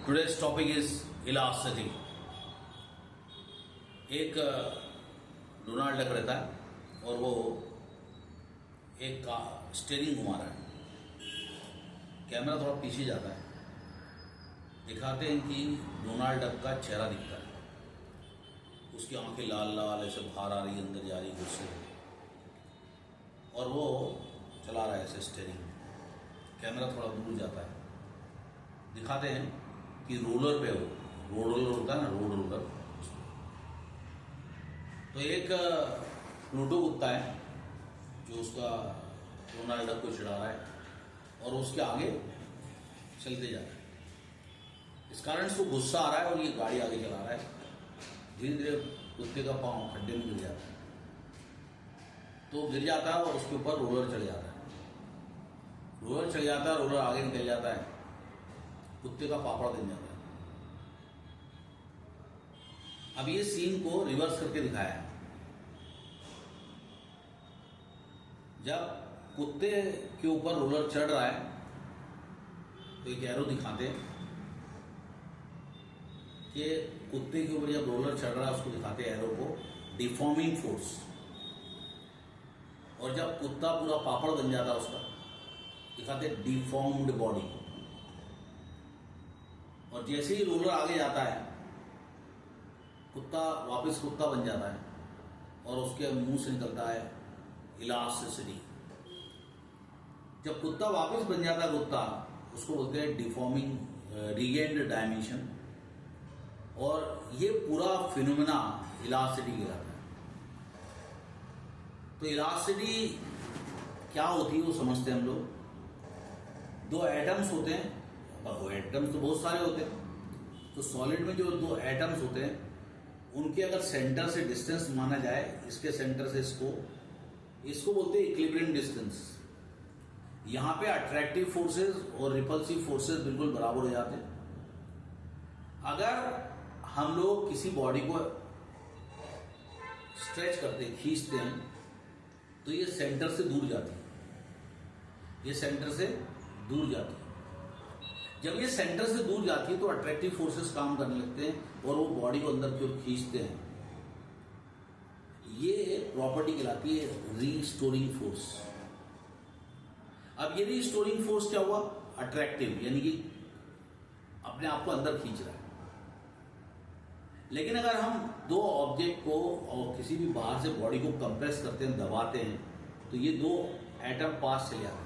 Today's topic is elasticity. एक Donald duck रहता है और वो एक का स्टीयरिंग घुमा रहा है। कैमरा थोड़ा पीछे जाता है, दिखाते हैं कि डोनाल्ड डक का चेहरा दिखता है, उसकी आंखें लाल लाल ऐसे बाहर आ रही, अंदर जा रही गुस्से, और वो चला रहा है ऐसे स्टीयरिंग। कैमरा थोड़ा दूर जाता है, दिखाते हैं कि रोलर पे वो रोड रोलर होता है ना, रोड रोलर। तो एक प्लूटो कुत्ता है जो उसका डोनाल्ड डक को चिढ़ा रहा है और उसके आगे चलते जा रहा है। इस कारण से गुस्सा आ रहा है और ये गाड़ी आगे चला रहा है। धीरे धीरे कुत्ते का पांव खड्डे में गिर जाता है, तो गिर जाता है और उसके ऊपर रोलर चढ़ जाता है। रोलर चढ़ जाता है, रोलर आगे निकल जाता है, कुत्ते का पापड़ बन जाता है। अब ये सीन को रिवर्स करके दिखाया है। जब कुत्ते के ऊपर रोलर चढ़ रहा है तो एक एरो दिखाते हैं कि कुत्ते के ऊपर जब रोलर चढ़ रहा है उसको दिखाते हैं एरो को डिफॉर्मिंग फोर्स, और जब कुत्ता पूरा पापड़ बन जाता है उसका दिखाते हैं डिफॉर्म्ड बॉडी। और जैसे ही रोलर आगे जाता है कुत्ता वापस कुत्ता बन जाता है और उसके मुंह से निकलता है इलास्टिसिटी। जब कुत्ता वापस बन जाता है कुत्ता, उसको बोलते हैं डिफॉर्मिंग रीगेन्ड डायमेंशन, और ये पूरा फिनोमेना इलास्टिसिटी कहलाता है। तो इलास्टिसिटी क्या होती है वो समझते हैं हम लोग। दो एटम्स होते हैं, वो एटम्स तो बहुत सारे होते हैं। तो सॉलिड में जो दो एटम्स होते हैं उनके अगर सेंटर से डिस्टेंस माना जाए, इसके सेंटर से इसको बोलते हैं इक्विलिब्रियम डिस्टेंस। यहां पे अट्रैक्टिव फोर्सेस और रिपल्सिव फोर्सेस बिल्कुल बराबर हो जाते हैं। अगर हम लोग किसी बॉडी को स्ट्रेच करते हैं, खींचते हैं, तो ये सेंटर से दूर जाती है, ये सेंटर से दूर जाती है। जब ये सेंटर से दूर जाती है तो अट्रैक्टिव फोर्सेस काम करने लगते हैं और वो बॉडी को अंदर की ओर खींचते हैं। ये प्रॉपर्टी कहलाती है रीस्टोरिंग फोर्स। अब ये रीस्टोरिंग फोर्स क्या हुआ? अट्रैक्टिव, यानी कि अपने आप को अंदर खींच रहा है। लेकिन अगर हम दो ऑब्जेक्ट को और किसी भी बाहर से बॉडी को कंप्रेस करते हैं, दबाते हैं, तो ये दो एटम पास चले जाते हैं।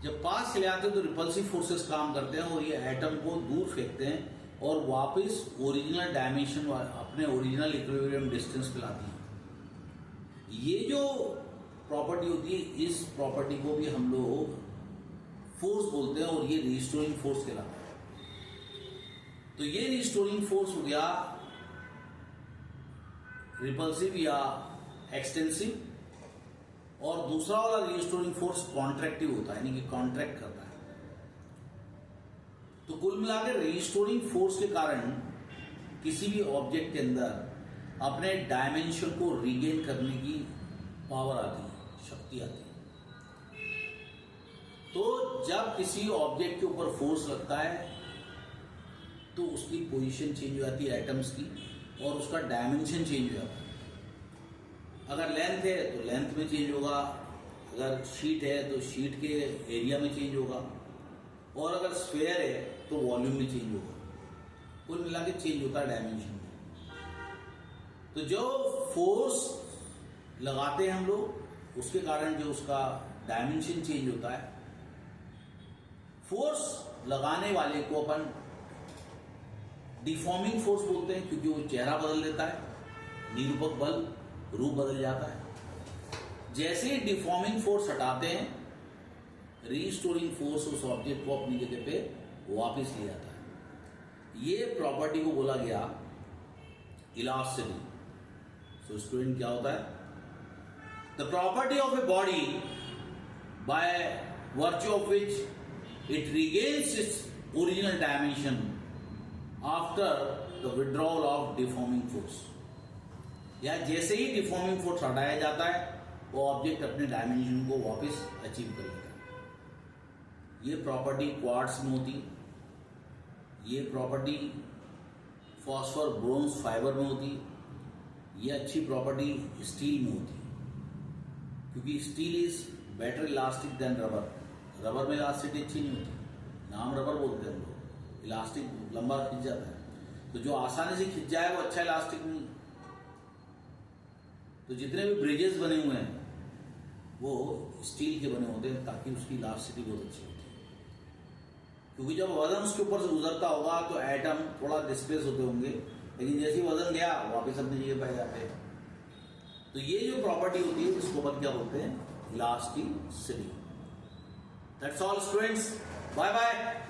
जब पास चले आते हैं तो रिपल्सिव फोर्सेस काम करते हैं और ये एटम को दूर फेंकते हैं और वापस ओरिजिनल डायमेंशन, अपने ओरिजिनल इक्विलिब्रियम डिस्टेंस पे लाती है। ये जो प्रॉपर्टी होती है, इस प्रॉपर्टी को भी हम लोग फोर्स बोलते हैं और ये रिस्टोरिंग फोर्स कहलाता है। तो ये रिस्टोरिंग फोर्स हो गया रिपल्सिव या एक्सटेंसिव, और दूसरा वाला रिस्टोरिंग फोर्स कॉन्ट्रैक्टिव होता है, यानी कि कॉन्ट्रैक्ट करता है। तो कुल मिलाकर रिस्टोरिंग फोर्स के कारण किसी भी ऑब्जेक्ट के अंदर अपने डायमेंशन को रीगेन करने की पावर आती है, शक्ति आती है। तो जब किसी ऑब्जेक्ट के ऊपर फोर्स लगता है तो उसकी पोजीशन चेंज हो जाती है एटम्स की, और उसका डायमेंशन चेंज हो जाता है। अगर लेंथ है तो लेंथ में चेंज होगा, अगर शीट है तो शीट के एरिया में चेंज होगा, और अगर स्फेयर है तो वॉल्यूम में चेंज होगा। कुल मिला के चेंज होता है डायमेंशन में। तो जो फोर्स लगाते हैं हम लोग, उसके कारण जो उसका डायमेंशन चेंज होता है। फोर्स लगाने वाले को अपन डिफॉर्मिंग फोर्स बोलते हैं, क्योंकि वो चेहरा बदल देता है, निरूपक बल, रूप बदल जाता है। जैसे ही डिफॉर्मिंग फोर्स हटाते हैं, रीस्टोरिंग फोर्स उस ऑब्जेक्ट को अपनी जगह पे वापस ले जाता है। ये प्रॉपर्टी को बोला गया इलास्टिसिटी। सो स्टूडेंट, क्या होता है? The property of a body by virtue of which it regains its original dimension after the withdrawal of deforming force. या जैसे ही डिफॉर्मिंग फोर्स हटाया जाता है, वो ऑब्जेक्ट अपने डायमेंशन को वापस अचीव कर लेता है। ये प्रॉपर्टी क्वार्ट्ज में होती है, ये प्रॉपर्टी फॉस्फोर ब्रोंज फाइबर में होती है। ये अच्छी प्रॉपर्टी स्टील में होती है, क्योंकि steel is better elastic than rubber. Rubber में इलास्टिसिटी अच्छी नहीं होती, नाम रबर बोलते हैं हम लोग, इलास्टिक लंबा खिंच जाता है। तो जो आसानी से खिंच जाए वो अच्छा इलास्टिक नहीं। तो जितने भी ब्रिजेस बने हुए हैं वो स्टील के बने होते हैं, ताकि उसकी इलास्टिसिटी बहुत अच्छी होती है। क्योंकि जब वजन उसके ऊपर से गुजरता होगा तो एटम थोड़ा डिस्प्लेस होते होंगे, लेकिन जैसे ही वजन गया वापस अपनी जगह पर जाते हैं। तो ये जो प्रॉपर्टी होती है इसको अपन क्या बोलते हैं, elasticity. That's all students, bye bye.